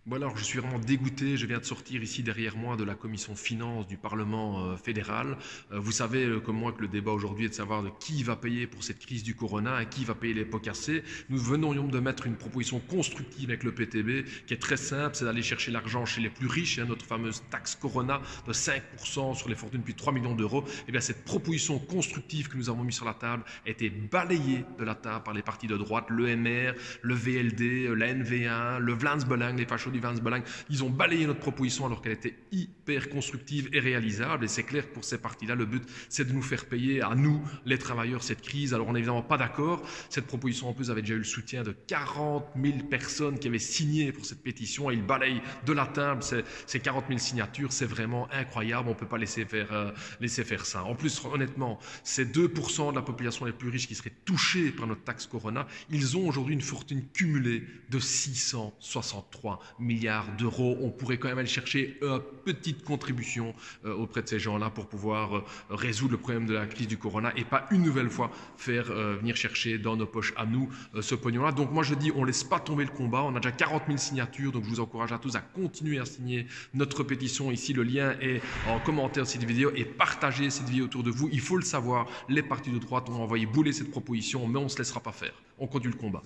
Bon alors, je suis vraiment dégoûté. Je viens de sortir ici derrière moi de la commission finances du Parlement fédéral. Vous savez comme moi que le débat aujourd'hui est de savoir de qui va payer pour cette crise du corona et qui va payer les pots cassés. Nous venons de mettre une proposition constructive avec le PTB qui est très simple, c'est d'aller chercher l'argent chez les plus riches, notre fameuse taxe corona de 5% sur les fortunes depuis 3 millions d'euros. Et bien cette proposition constructive que nous avons mise sur la table a été balayée de la table par les partis de droite, l'EMR, le VLD, la NV1, le Vlaams-Belang, les fachos du Vlaams-Belang. Ils ont balayé notre proposition alors qu'elle était hyper constructive et réalisable. Et c'est clair que pour ces partis-là, le but, c'est de nous faire payer à nous, les travailleurs, cette crise. Alors on n'est évidemment pas d'accord. Cette proposition en plus avait déjà eu le soutien de 40 000 personnes qui avaient signé pour cette pétition. Et ils balayent de la table ces 40 000 signatures. C'est vraiment incroyable. On ne peut pas laisser faire ça. En plus, honnêtement, c'est 2% de la population les plus riches qui seraient touchés par notre taxe Corona. Ils ont aujourd'hui une fortune cumulée de 663 milliards d'euros. On pourrait quand même aller chercher une petite contribution auprès de ces gens-là pour pouvoir résoudre le problème de la crise du corona et pas une nouvelle fois faire venir chercher dans nos poches à nous ce pognon-là. Donc moi je dis, on ne laisse pas tomber le combat. On a déjà 40 000 signatures, donc je vous encourage à tous à continuer à signer notre pétition. Ici, le lien est en commentaire de cette vidéo et partagez cette vidéo autour de vous. Il faut le savoir, les partis de droite ont envoyé bouler cette proposition, mais on ne se laissera pas faire. On continue le combat.